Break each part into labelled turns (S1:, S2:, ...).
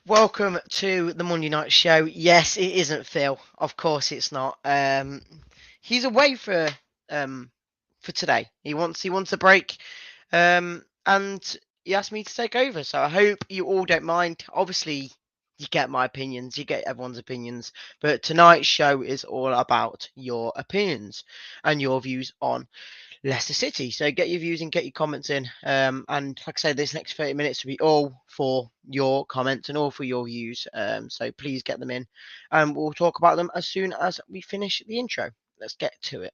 S1: Welcome to the Monday night show. Yes, it isn't Phil. Of course, it's not. He's away for today. He wants a break. And he asked me to take over. So I hope you all don't mind. Obviously, you get my opinions. You get everyone's opinions. But tonight's show is all about your opinions and your views on Leicester City. So get your views and get your comments in. And like I said, this next 30 minutes will be all for your comments and all for your views. So please get them in. And we'll talk about them as soon as we finish the intro. Let's get to it.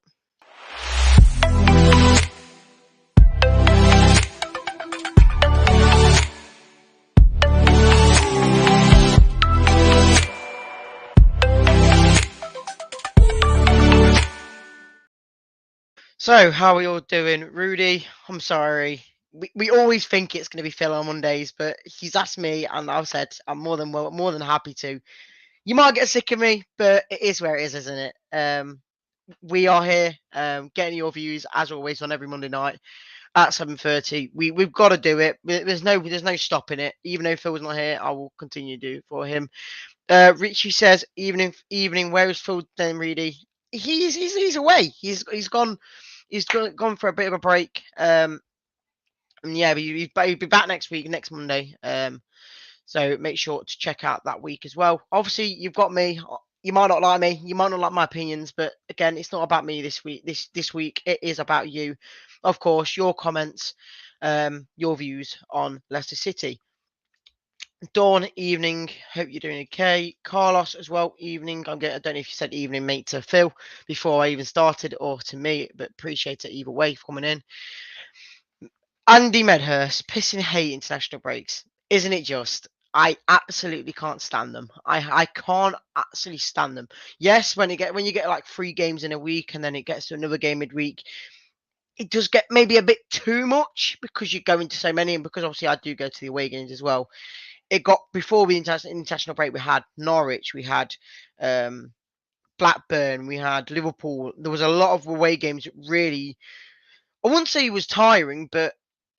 S1: So, how are we all doing? Rudy, I'm sorry. We always think it's going to be Phil on Mondays, but he's asked me, and I've said I'm more than happy to. You might get sick of me, but it is where it is, isn't it? We are here, getting your views as always on every Monday night at 7:30. We've got to do it. There's no stopping it. Even though Phil's not here, I will continue to do it for him. Richie says evening. Where is Phil then, Reedy? He's away. He's gone. He's gone for a bit of a break. And yeah, but he'll be back next week, next Monday. So make sure to check out that week as well. Obviously, you've got me. You might not like me. You might not like my opinions, but again, it's not about me this week. This week, it is about you. Of course, your comments, your views on Leicester City. Dawn, evening. Hope you're doing okay. Carlos as well, evening. I don't know if you said evening, mate, to Phil before I even started or to me, but appreciate it either way for coming in. Andy Medhurst, pissing hate international breaks. Isn't it just? I absolutely can't stand them. I can't actually stand them. Yes, when you get like 3 games in a week and then it gets to another game midweek, it does get maybe a bit too much because you go into so many, and because obviously I do go to the away games as well. It got before the international break. We had Norwich, we had Blackburn, we had Liverpool. There was a lot of away games that really, I wouldn't say it was tiring, but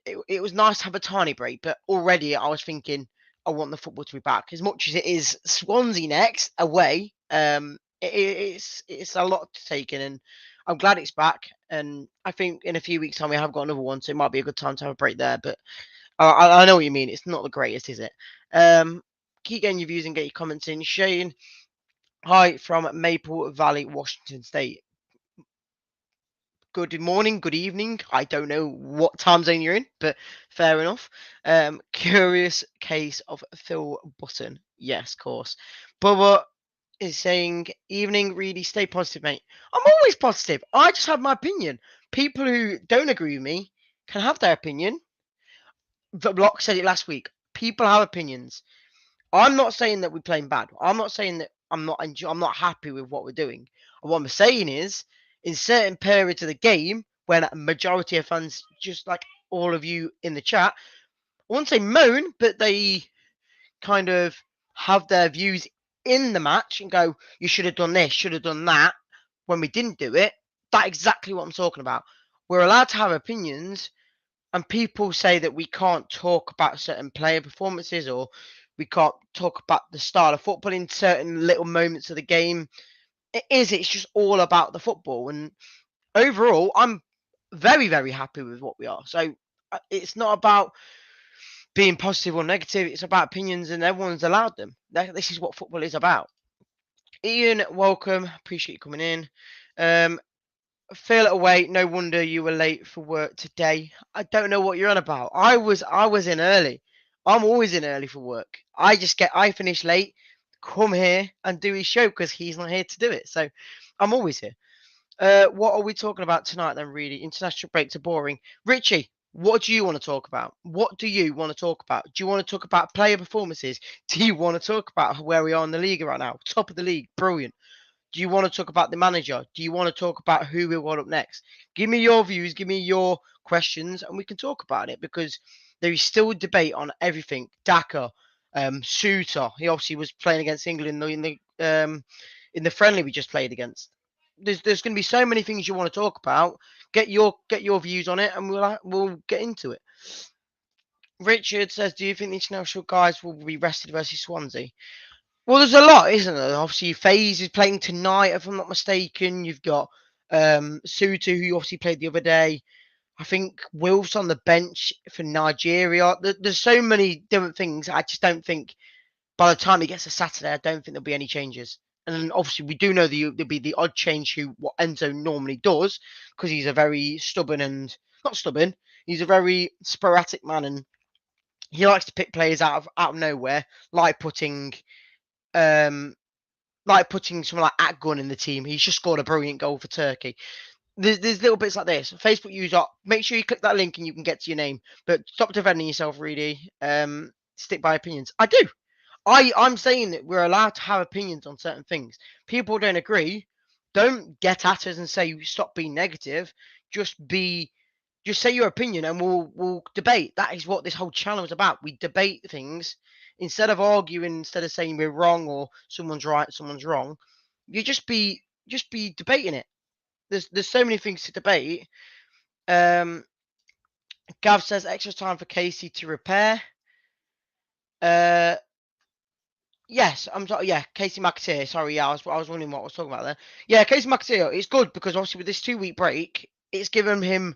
S1: it was nice to have a tiny break. But already I was thinking, I want the football to be back. As much as it is Swansea next away, it's a lot to take in, and I'm glad it's back. And I think in a few weeks' time we have got another one, so it might be a good time to have a break there. But I know what you mean. It's not the greatest, is it? Keep getting your views and get your comments in. Shane, hi from Maple Valley, Washington State. Good morning, good evening. I don't know what time zone you're in, but fair enough. Curious case of Phil Button. Yes, of course. Bubba is saying, evening, Reedy, stay positive, mate. I'm always positive. I just have my opinion. People who don't agree with me can have their opinion. The Block said it last week. People have opinions. I'm not saying that we're playing bad. I'm not saying that I'm not happy with what we're doing. What I'm saying is, in certain periods of the game, when a majority of fans, just like all of you in the chat, I won't say moan, but they kind of have their views in the match and go, "You should have done this, should have done that." When we didn't do it, that's exactly what I'm talking about. We're allowed to have opinions, and people say that we can't talk about certain player performances, or we can't talk about the style of football in certain little moments of the game. It's just all about the football. And overall, I'm very, very happy with what we are. So it's not about being positive or negative. It's about opinions, and everyone's allowed them. This is what football is about. Ian, welcome. Appreciate you coming in. Um, Phil away. No wonder you were late for work today. I don't know what you're on about. I was in early. I'm always in early for work. I finish late, come here and do his show because he's not here to do it. So I'm always here. What are we talking about tonight then, really? International breaks are boring. Richie, what do you want to talk about? What do you want to talk about? Do you want to talk about player performances? Do you want to talk about where we are in the league right now? Top of the league, brilliant. Do you want to talk about the manager? Do you want to talk about who will go up next? Give me your views, give me your questions, and we can talk about it, because there is still a debate on everything. Daka, Suter, he obviously was playing against England in the friendly we just played against. There's going to be so many things you want to talk about. Get your views on it, and we'll get into it. Richard says, do you think the international guys will be rested versus Swansea? Well, there's a lot, isn't there? Obviously, FaZe is playing tonight, if I'm not mistaken. You've got Sutu, who obviously played the other day. I think Wilf's on the bench for Nigeria. There's so many different things. I just don't think by the time it gets to Saturday, I don't think there'll be any changes. And then obviously, we do know there'll be the odd change who what Enzo normally does, because he's a very stubborn and not stubborn. He's a very sporadic man, and he likes to pick players out of nowhere, like putting um someone like Atgun in the team. He's just scored a brilliant goal for Turkey. There's little bits like this. Facebook user, make sure you click that link and you can get to your name. But stop defending yourself, Reedy. Stick by opinions. I do. I'm saying that we're allowed to have opinions on certain things. People don't agree. Don't get at us and say stop being negative. Just say your opinion and we'll debate. That is what this whole channel is about. We debate things instead of arguing, instead of saying we're wrong or someone's right, someone's wrong. You just be debating it. There's so many things to debate. Gav says extra time for Casey to repair. Yes, I'm sorry. Yeah, Casey McAteer. Sorry, yeah, I was wondering what I was talking about there. Yeah, Casey McAteer. It's good because obviously with this 2-week break, it's given him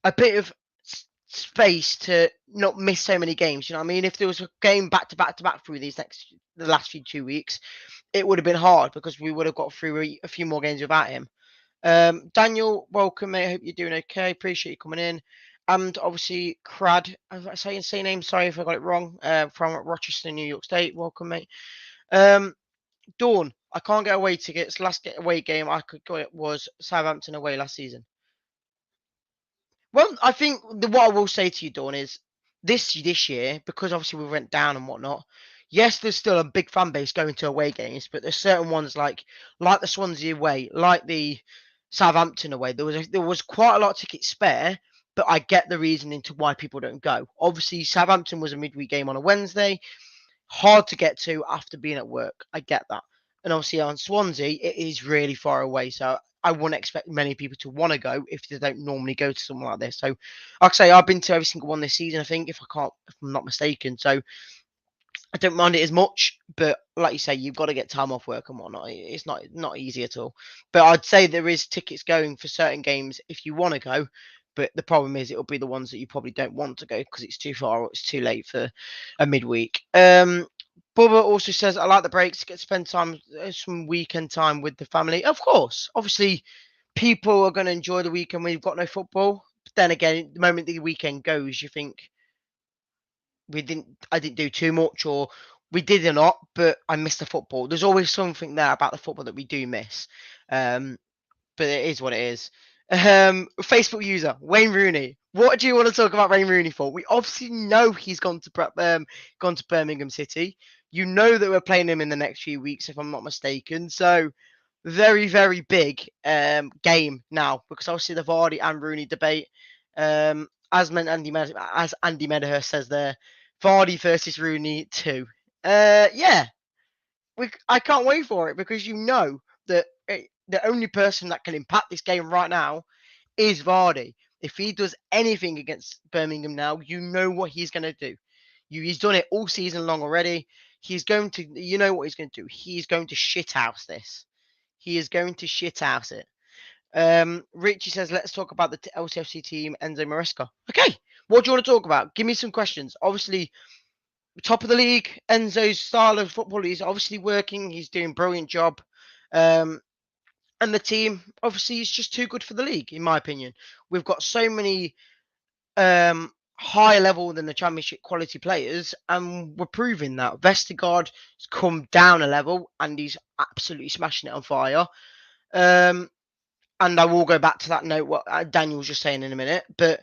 S1: a bit of space to not miss so many games. You know what I mean? If there was a game back to back to back through the last few 2 weeks, it would have been hard because we would have got through a few more games without him. Daniel, welcome, mate. I hope you're doing okay. Appreciate you coming in. And obviously, Crad, I say name. Sorry if I got it wrong. From Rochester, New York State. Welcome, mate. Dawn, I can't get away tickets. Last away game I could go was Southampton away last season. Well, I think what I will say to you, Dawn, is this year, because obviously we went down and whatnot. Yes, there's still a big fan base going to away games, but there's certain ones like the Swansea away, like the Southampton away. There was quite a lot of tickets spare, but I get the reasoning to why people don't go. Obviously, Southampton was a midweek game on a Wednesday, hard to get to after being at work. I get that. And obviously on Swansea, it is really far away. So I wouldn't expect many people to want to go if they don't normally go to something like this. So like I say, I've been to every single one this season, I think, if I'm not mistaken. So I don't mind it as much, but like you say, you've got to get time off work and whatnot. It's not easy at all. But I'd say there is tickets going for certain games if you want to go. But the problem is it'll be the ones that you probably don't want to go because it's too far or it's too late for a midweek. Bubba also says I like the breaks to get to spend some weekend time with the family. Of course, obviously, people are going to enjoy the weekend when you've got no football. But then again, the moment the weekend goes, you think I didn't do too much, or we did a lot, but I missed the football. There's always something there about the football that we do miss. But it is what it is. Facebook user Wayne Rooney. What do you want to talk about Wayne Rooney for? We obviously know he's gone to Birmingham City. You know that we're playing him in the next few weeks, if I'm not mistaken. So very, very big game now because obviously the Vardy and Rooney debate. As Andy Medhurst says there, Vardy versus Rooney 2. Yeah, I can't wait for it because you know that the only person that can impact this game right now is Vardy. If he does anything against Birmingham now, you know what he's going to do. He's done it all season long already. He's going to, you know what he's going to do. He's going to shithouse this. He is going to shithouse it. Richie says, let's talk about the LCFC team, Enzo Maresca. Okay, what do you want to talk about? Give me some questions. Obviously, top of the league, Enzo's style of football is obviously working. He's doing a brilliant job. And the team, obviously, is just too good for the league, in my opinion. We've got so many higher level than the championship quality players, and we're proving that. Vestergaard has come down a level, and he's absolutely smashing it on fire. And I will go back to that note, what Daniel was just saying in a minute, but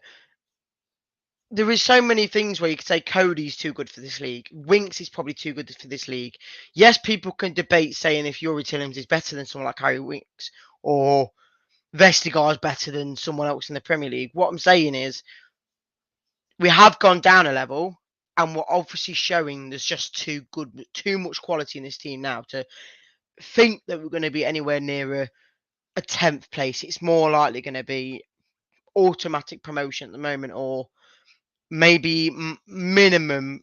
S1: there is so many things where you could say Cody's too good for this league. Winks is probably too good for this league. Yes, people can debate saying if Yuri Tillings is better than someone like Harry Winks or Vestergaard's better than someone else in the Premier League. What I'm saying is we have gone down a level and we're obviously showing there's just too much quality in this team now to think that we're going to be anywhere near a 10th place. It's more likely going to be automatic promotion at the moment or maybe minimum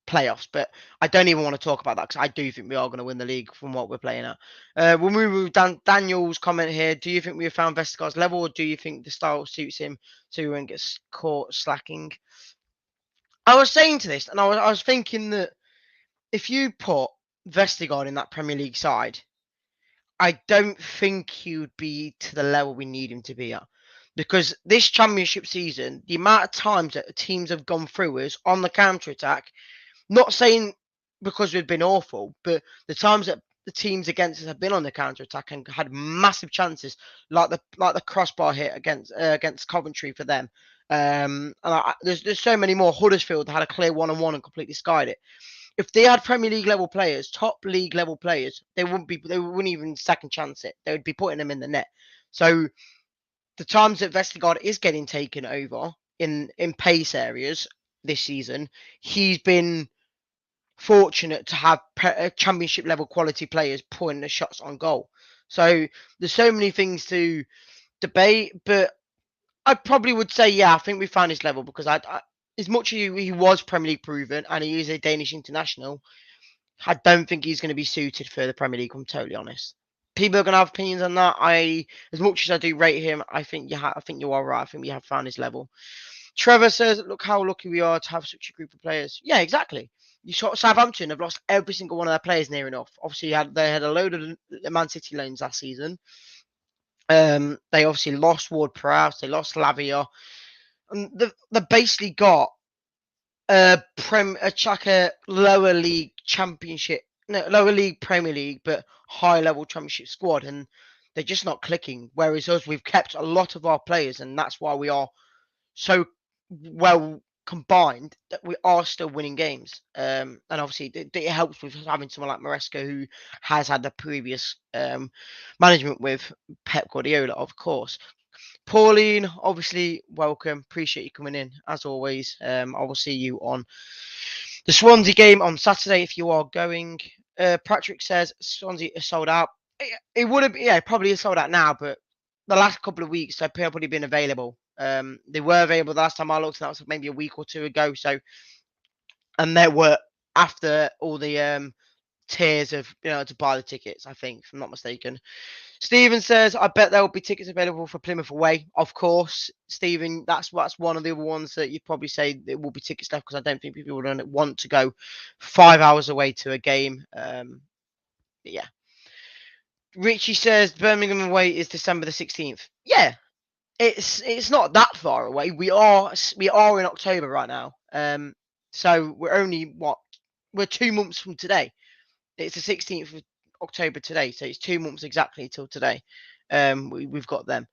S1: playoffs, but I don't even want to talk about that because I do think we are going to win the league from what we're playing at. We'll move with Daniel's comment here. Do you think we have found Vestergaard's level, or do you think the style suits him so he won't get caught slacking? I was saying to this, and I was thinking that if you put Vestergaard in that Premier League side, I don't think he would be to the level we need him to be at. Because this championship season, the amount of times that teams have gone through us on the counter attack, not saying because we've been awful, but the times that the teams against us have been on the counter attack and had massive chances, like the crossbar hit against Coventry for them. There's so many more. Huddersfield had a clear 1-on-1 and completely skied it. If they had Premier League level players, top league level players, they wouldn't even second chance it. They would be putting them in the net. So the times that Vestergaard is getting taken over in pace areas this season, he's been fortunate to have championship level quality players putting the shots on goal. So there's so many things to debate, but I probably would say, yeah, I think we found his level because as much as he was Premier League proven and he is a Danish international, I don't think he's going to be suited for the Premier League. I'm totally honest. People are going to have opinions on that. As much as I do rate him, I think I think you are right. I think we have found his level. Trevor says, "Look how lucky we are to have such a group of players." Yeah, exactly. You saw Southampton have lost every single one of their players near enough. Obviously, they had a load of the Man City loans last season. They obviously lost Ward-Prowse, they lost Lavia, and they basically got a lower league championship, no, lower league Premier League, but high level championship squad, and they're just not clicking. Whereas us, we've kept a lot of our players, and that's why we are so well combined that we are still winning games. And obviously, it helps with having someone like Maresca who has had the previous management with Pep Guardiola, of course. Pauline, obviously, welcome. Appreciate you coming in as always. I will see you on the Swansea game on Saturday if you are going. Patrick says Swansea is sold out. It would have, yeah, probably is sold out now, but the last couple of weeks they've probably been available. They were available the last time I looked, and that was maybe a week or two ago. So, and they were after all the tiers of to buy the tickets. I think, if I'm not mistaken. Stephen says, I bet there will be tickets available for Plymouth away. Of course, Stephen, that's one of the other ones that you'd probably say there will be tickets left because I don't think people would want to go 5 hours away to a game. Yeah. Richie says Birmingham away is December the 16th. Yeah, it's not that far away. We are in October right now. So we're only we're 2 months from today. It's the 16th of October today, so it's 2 months exactly till today. We've got them.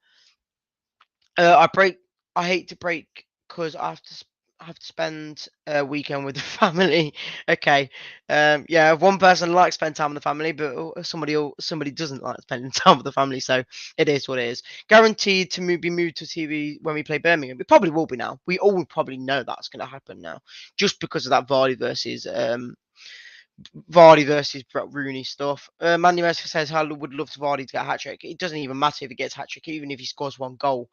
S1: I hate to break because I have to spend a weekend with the family. Okay. Yeah, one person likes to spend time with the family, but somebody doesn't like spending time with the family. So it is what it is. Guaranteed to be moved to TV when we play Birmingham. It probably will be now. We all probably know that's going to happen now, just because of that Vardy versus Rooney stuff. Manuel says, I would love to Vardy to get a hat trick. It doesn't even matter if he gets a hat trick, even if he scores one goal.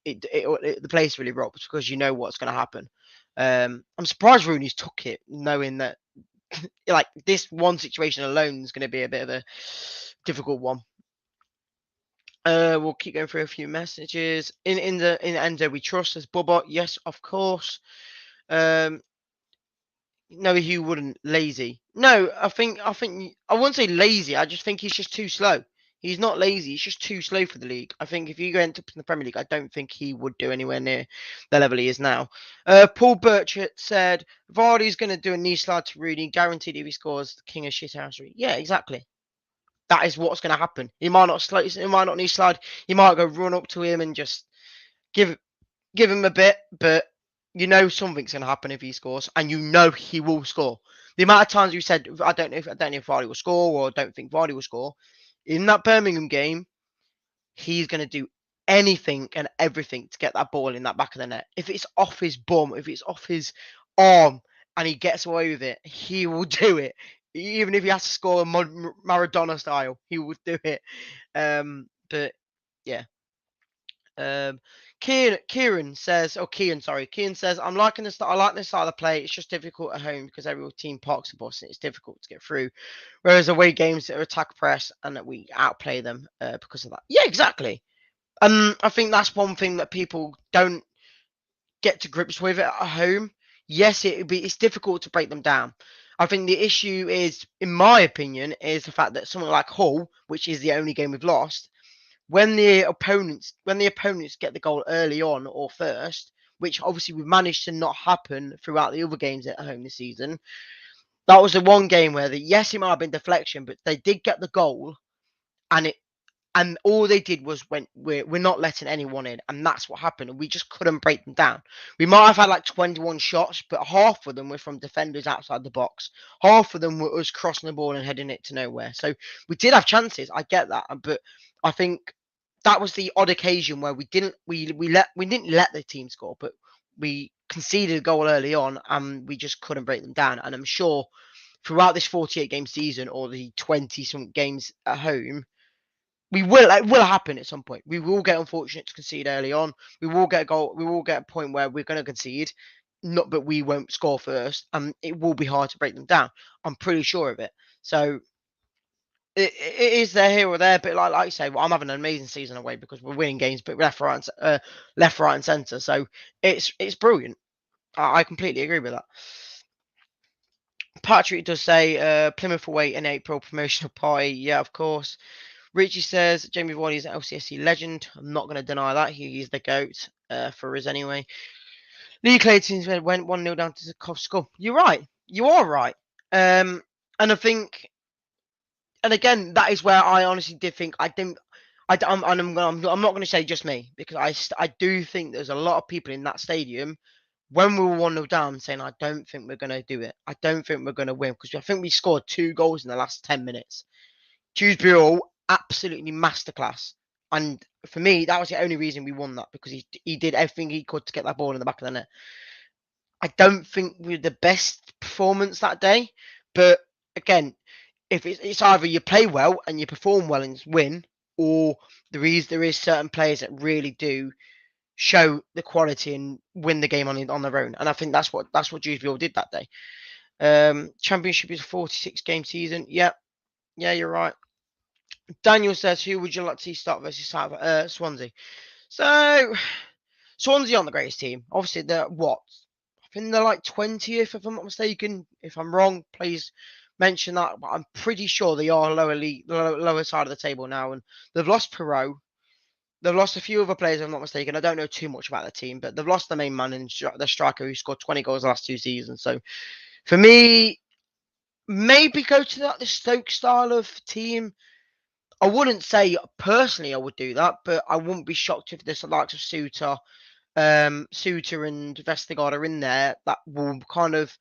S1: The place really rocks because you know what's going to happen. I'm surprised Rooney's took it, knowing that like this one situation alone is going to be a bit of a difficult one. We'll keep going through a few messages. In Endo, we trust as Bubba. Yes, of course. No, he wouldn't. Lazy. No, I think I wouldn't say lazy. I just think he's just too slow. He's not lazy. He's just too slow for the league. I think if you go into the Premier League, I don't think he would do anywhere near the level he is now. Paul Burchett said Vardy's going to do a knee slide to Reedy, guaranteed if he scores the king of shithousery. Yeah, exactly. That is what's going to happen. He might not slide. He might not knee slide. He might go run up to him and just give him a bit, but you know something's going to happen if he scores, and you know he will score. The amount of times you said, I don't know if Vardy will score or don't think Vardy will score. In that Birmingham game, he's going to do anything and everything to get that ball in that back of the net. If it's off his bum, if it's off his arm, and he gets away with it, he will do it. Even if he has to score Maradona style, he would do it. But yeah. Kieran says, Kian says, I'm liking this. I like this style of play. It's just difficult at home because every team parks the bus and it's difficult to get through. Whereas away games that are attack press and that we outplay them because of that. Yeah, exactly. I think that's one thing that people don't get to grips with it at home. Yes, it's difficult to break them down. I think the issue is, in my opinion, is the fact that someone like Hull, which is the only game we've lost, when the opponents get the goal early on or first, which obviously we've managed to not happen throughout the other games at home this season. That was the one game where yes, it might have been deflection, but they did get the goal, and all they did was we're not letting anyone in, and that's what happened. And we just couldn't break them down. We might have had like 21 shots, but half of them were from defenders outside the box. Half of them were us crossing the ball and heading it to nowhere. So we did have chances. I get that, but I think that was the odd occasion where we didn't let the team score, but we conceded a goal early on, and we just couldn't break them down. And I'm sure throughout this 48 game season or the 20 some games at home, it will happen at some point. We will get unfortunate to concede early on. We will get a goal. We will get a point where we're going to concede, but we won't score first, and it will be hard to break them down. I'm pretty sure of it. So it is there here or there, but like you say, well, I'm having an amazing season away because we're winning games, but left, right, and centre. So it's brilliant. I completely agree with that. Patrick does say Plymouth away in April promotional party. Yeah, of course. Richie says Jamie Vardy is an LCSC legend. I'm not going to deny that. He's the GOAT for us anyway. Lee Clayton went 1-0 down to Zukov's skull. You're right. You are right. And I think, and again, that is where I honestly did think I'm not going to say just me, because I do think there's a lot of people in that stadium when we were 1-0 down saying, I don't think we're going to do it. I don't think we're going to win, because I think we scored 2 goals in the last 10 minutes. Dewsbury absolutely masterclass. And for me, that was the only reason we won that, because he did everything he could to get that ball in the back of the net. I don't think we were the best performance that day. But again, if it's either you play well and you perform well and win, or there is certain players that really do show the quality and win the game on their own. And I think that's what Dewsbury did that day. Championship is a 46 game season. Yeah, you're right. Daniel says, who would you like to see start versus Swansea? So, Swansea aren't the greatest team. Obviously, they're what? I think they're like 20th, if I'm not mistaken. If I'm wrong, please mention that. But I'm pretty sure they are lower side of the table now. And they've lost Perot. They've lost a few other players, if I'm not mistaken. I don't know too much about the team, but they've lost the main man and the striker who scored 20 goals the last 2 seasons. So, for me, maybe go to the Stoke style of team. I wouldn't say personally I would do that, but I wouldn't be shocked if there's the likes of Suter and Vestergaard are in there. That will kind of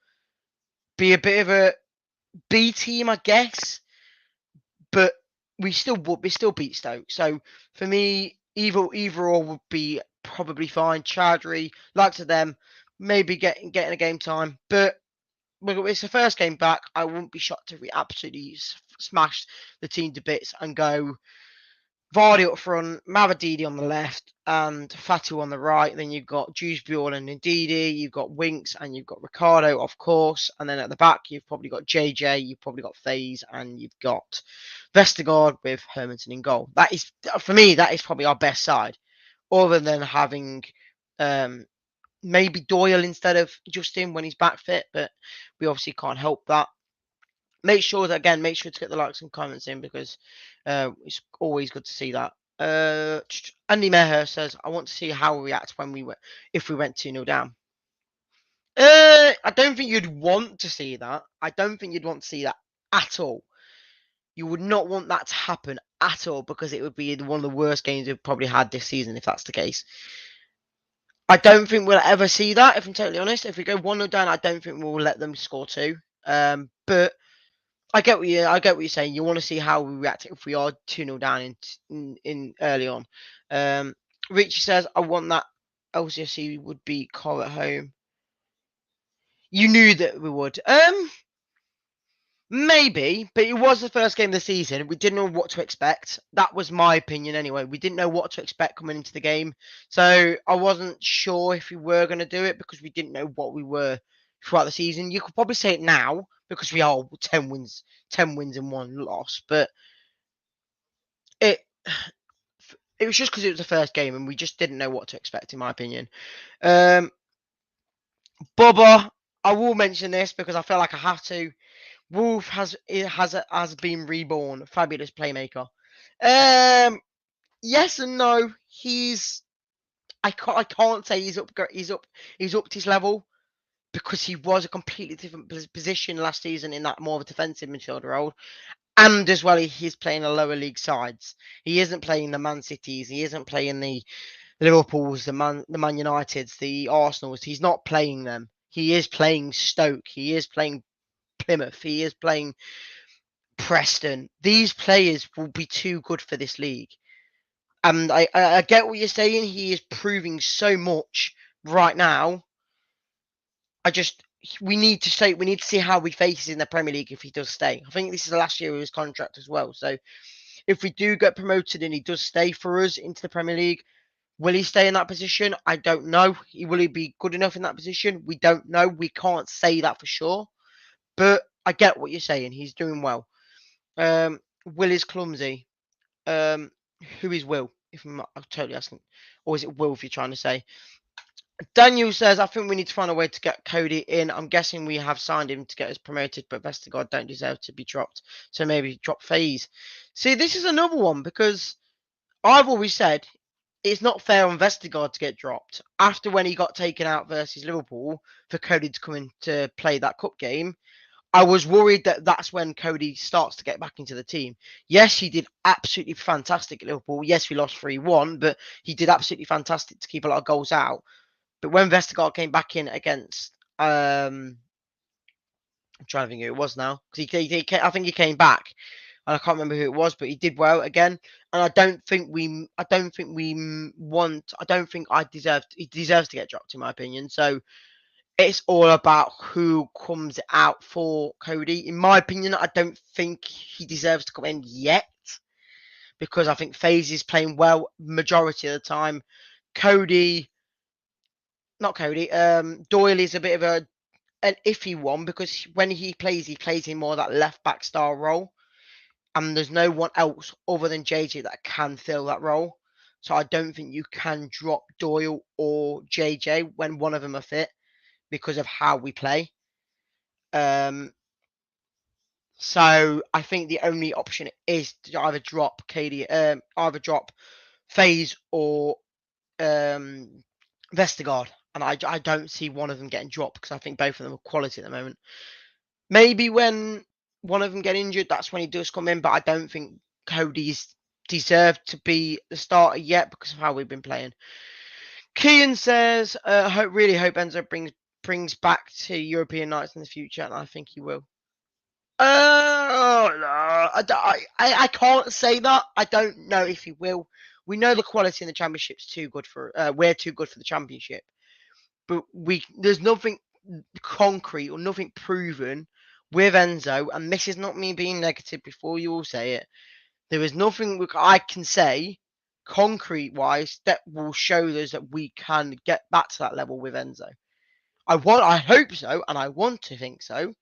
S1: be a bit of a B team, I guess. But we still beat Stoke. So for me, either or would be probably fine. Chowdhury, likes of them, maybe getting a game time, but it's the first game back. I wouldn't be shocked if we absolutely smash the team to bits and go Vardy up front, Mavididi on the left, and Fatu on the right. Then you've got Dewsbury and Ndidi, you've got Winks, and you've got Ricardo, of course. And then at the back, you've probably got JJ, you've probably got Faze, and you've got Vestergaard with Hermanson in goal. That is, for me, that is probably our best side, other than having maybe Doyle instead of Justin when he's back fit, but we obviously can't help that. Make sure to get the likes and comments in, because it's always good to see that. Andy Meher says, I want to see how we react if we went 2-0 down. I don't think you'd want to see that. I don't think you'd want to see that at all. You would not want that to happen at all, because it would be one of the worst games we've probably had this season if that's the case. I don't think we'll ever see that, if I'm totally honest. If we go 1-0 down, I don't think we'll let them score 2. But I get what you're saying. You want to see how we react if we are 2-0 down in early on. Richie says, I want that LCSC would beat Car at home. You knew that we would. Maybe, but it was the first game of the season. We didn't know what to expect. That was my opinion anyway. We didn't know what to expect coming into the game. So I wasn't sure if we were going to do it because we didn't know what we were throughout the season. You could probably say it now because we are 10 wins and 1 loss. But it it was just because it was the first game and we just didn't know what to expect, in my opinion. Bubba, I will mention this because I feel like I have to. Wolf has been reborn. Fabulous playmaker. Yes and no. I can't say he's upped his level because he was a completely different position last season in that more of a defensive midfielder role. And as well, he's playing the lower league sides. He isn't playing the Man Cities. He isn't playing the Liverpools, the Man Uniteds, the Arsenals. He's not playing them. He is playing Stoke. He is playing Plymouth. He is playing Preston. These players will be too good for this league. And I get what you're saying. He is proving so much right now. We need to see how he faces in the Premier League if he does stay. I think this is the last year of his contract as well. So if we do get promoted and he does stay for us into the Premier League, will he stay in that position? I don't know. Will he be good enough in that position? We don't know. We can't say that for sure. But I get what you're saying. He's doing well. Will is clumsy. Who is Will? If I'm totally asking, or is it Will? If you're trying to say. Daniel says, I think we need to find a way to get Cody in. I'm guessing we have signed him to get us promoted, but Vestergaard don't deserve to be dropped. So maybe drop FaZe. See, this is another one because I've always said it's not fair on Vestergaard to get dropped. After when he got taken out versus Liverpool for Cody to come in to play that cup game, I was worried that that's when Cody starts to get back into the team. Yes, he did absolutely fantastic at Liverpool. Yes, we lost 3-1, but he did absolutely fantastic to keep a lot of goals out. But when Vestergaard came back in against, I'm trying to think who it was now, because I think he came back, and I can't remember who it was, but he did well again. And I don't think he deserves to get dropped, in my opinion. So it's all about who comes out for Cody. In my opinion, I don't think he deserves to come in yet because I think FaZe is playing well majority of the time. Doyle is a bit of an iffy one because when he plays in more of that left back style role, and there's no one else other than JJ that can fill that role. So I don't think you can drop Doyle or JJ when one of them are fit because of how we play. So I think the only option is to either drop FaZe or Vestergaard, and I don't see one of them getting dropped because I think both of them are quality at the moment. Maybe when one of them get injured, that's when he does come in, but I don't think Cody's deserved to be the starter yet because of how we've been playing. Kian says, really hope Enzo brings back to European nights in the future, and I think he will. No, I can't say that. I don't know if he will. We know the quality in the championship's too good for. We're too good for the championship, but there's nothing concrete or nothing proven with Enzo. And this is not me being negative. Before you all say it, there is nothing I can say concrete wise that will show us that we can get back to that level with Enzo. I hope so, and I want to think so.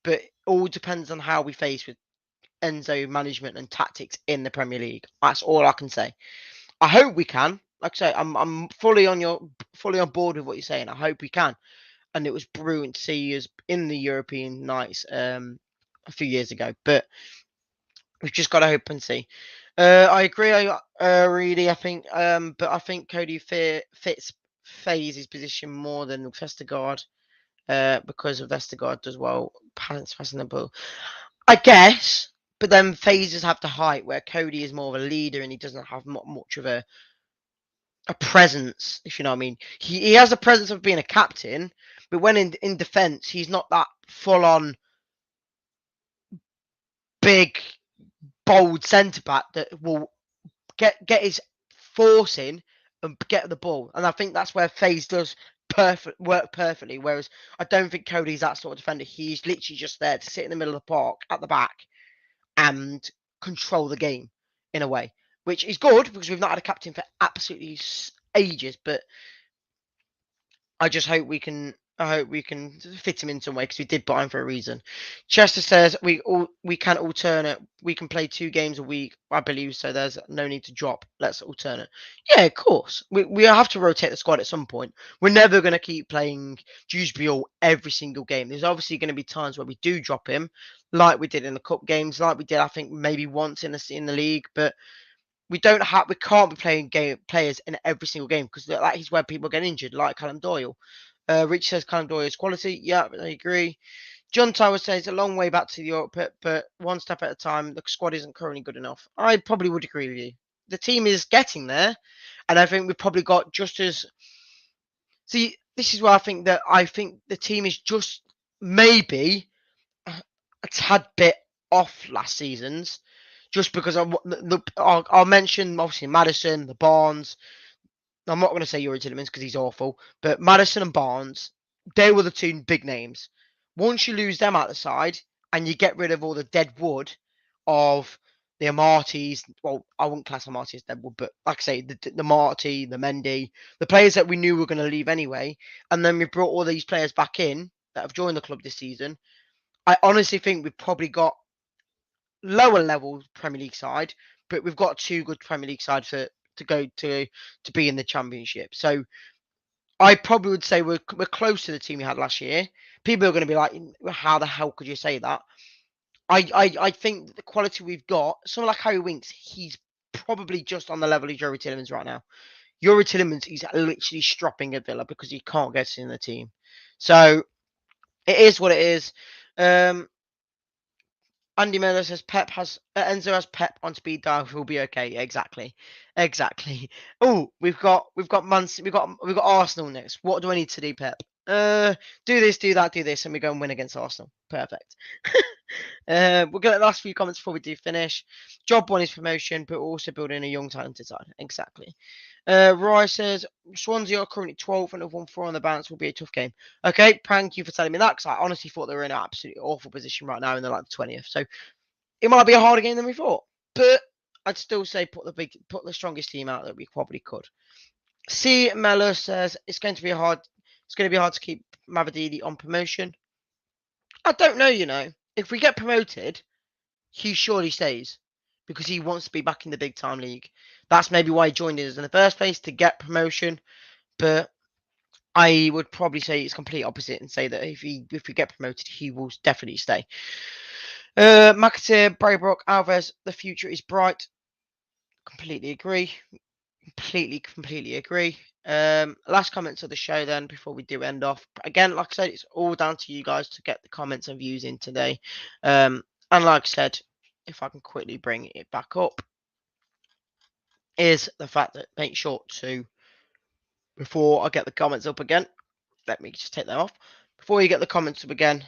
S1: But it all depends on how we face with Enzo management and tactics in the Premier League. That's all I can say. I hope we can. Like I say, I'm fully on board with what you're saying. I hope we can. And it was brilliant to see us in the European nights a few years ago. But we've just got to hope and see. I agree, Reedy. I think, but I think Cody fits FaZe's position more than Vestergaard. Because of Vestergaard does well passing the ball. I guess, but then FaZes have the height where Cody is more of a leader and he doesn't have much of a presence, if you know what I mean. He has a presence of being a captain, but when in defence, he's not that full on big, bold centre back that will get his force in and get the ball. And I think that's where FaZe does work perfectly. Whereas I don't think Cody's that sort of defender. He's literally just there to sit in the middle of the park at the back and control the game in a way, which is good because we've not had a captain for absolutely ages. But I just hope we can. I hope we can fit him in some way because we did buy him for a reason. Chester says we can alternate. We can play 2 games a week, I believe. So there's no need to drop. Let's alternate. Yeah, of course. We have to rotate the squad at some point. We're never going to keep playing Dewsbury every single game. There's obviously going to be times where we do drop him, like we did in the cup games, like we did I think maybe once in the league, but. We can't be playing players in every single game because that is where people get injured, like Callum Doyle. Rich says Callum Doyle is quality. Yeah, I agree. John Tower says a long way back to the Europe, but one step at a time. The squad isn't currently good enough. I probably would agree with you. The team is getting there, and I think we've probably got just as. See, this is where I think the team is just maybe a tad bit off last season's, just because I'll mention obviously Madison, the Barnes. I'm not going to say Yuri Tillemans because he's awful, but Madison and Barnes, they were the 2 big names. Once you lose them out the side and you get rid of all the dead wood of the Amartys, well, I wouldn't class Amarty as dead wood, but like I say, the Marty, the Mendy, the players that we knew were going to leave anyway, and then we brought all these players back in that have joined the club this season. I honestly think we've probably got lower level Premier League side, but we've got 2 good Premier League sides to go to be in the Championship. So I probably would say we're close to the team we had last year. People are going to be like, how the hell could you say that? I think the quality we've got, someone like Harry Winks, he's probably just on the level of Yuri Tillemans right now. Yuri Tillemans, he's literally stropping at Villa because he can't get in the team. So it is what it is. Andy Miller says Enzo has Pep on speed dial. We'll be okay. Yeah, exactly. Oh, we've got Arsenal next. What do I need to do, Pep? Do this, do that, do this, and we go and win against Arsenal. Perfect. We'll get the last few comments before we do finish. Job 1 is promotion, but also building a young talented side. Exactly. Roy says Swansea are currently 12th and have won 4 on the bounce. Will be a tough game. Okay, thank you for telling me that because I honestly thought they were in an absolutely awful position right now and they're like the 20th. So it might be a harder game than we thought, but I'd still say put the strongest team out that we probably could. C. Mellor says it's going to be hard to keep Mavadidi on promotion. I don't know, If we get promoted, he surely stays because he wants to be back in the big time league. That's maybe why he joined us in the first place, to get promotion. But I would probably say it's complete opposite and say that if we get promoted, he will definitely stay. McAteer, Braybrook, Alves, the future is bright. Completely agree. Completely agree. Last comments of the show then before we do end off. Again, like I said, it's all down to you guys to get the comments and views in today. And like I said, if I can quickly bring it back up, is the fact that make sure to, before I get the comments up again, let me just take that off. Before you get the comments up again,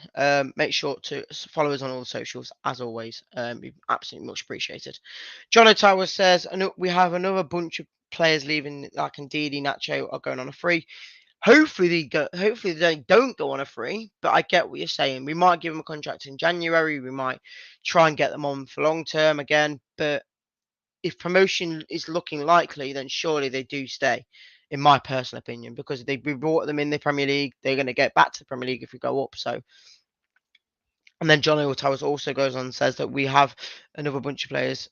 S1: make sure to follow us on all the socials, as always. Absolutely much appreciated. John Otawa says, we have another bunch of players leaving, like Ndidi, Nacho are going on a free. Hopefully they don't go on a free, but I get what you're saying. We might give them a contract in January. We might try and get them on for long term again. But if promotion is looking likely, then surely they do stay, in my personal opinion, because we brought them in the Premier League. They're going to get back to the Premier League if we go up. So, and then John Towers also goes on and says that we have another bunch of players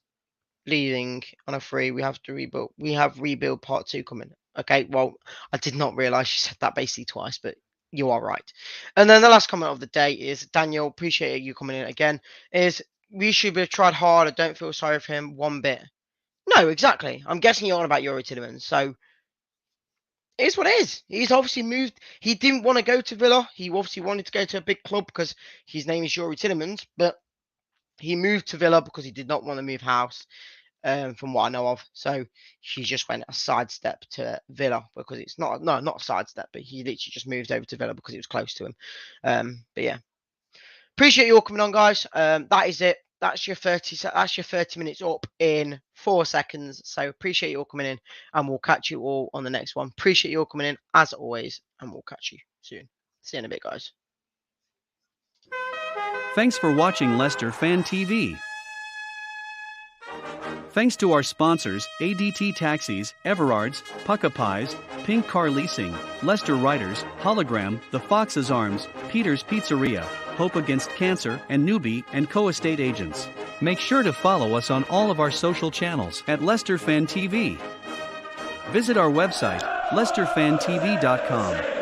S1: leaving on a free. We have to rebuild. We have rebuild part 2 coming. Okay, well, I did not realise you said that basically twice, but you are right. And then the last comment of the day is, Daniel, appreciate you coming in again, is we should have tried harder. Don't feel sorry for him one bit. No, exactly. I'm guessing you're on about Yuri Tillemans. So it is what it is. He's obviously moved. He didn't want to go to Villa. He obviously wanted to go to a big club because his name is Yuri Tillemans. But he moved to Villa because he did not want to move house, from what I know of. So he just went a sidestep to Villa because it's not a sidestep, but he literally just moved over to Villa because it was close to him. But yeah. Appreciate you all coming on, guys. That is it. that's your 30 minutes up in 4 seconds. So appreciate you all coming in, and we'll catch you all on the next one. Appreciate you all coming in as always, and we'll catch you soon. See you in a bit, guys.
S2: Thanks for watching Leicester Fan TV. Thanks to our sponsors, ADT Taxis, Everards, Pukka Pies, Pink Car Leasing, Leicester Riders, Hollogram, The Fox's Arms, Peter's Pizzeria, Hope Against Cancer, and Newby Co estate agents. Make sure to follow us on all of our social channels at Leicester Fan TV. Visit our website, leicesterfantv.com.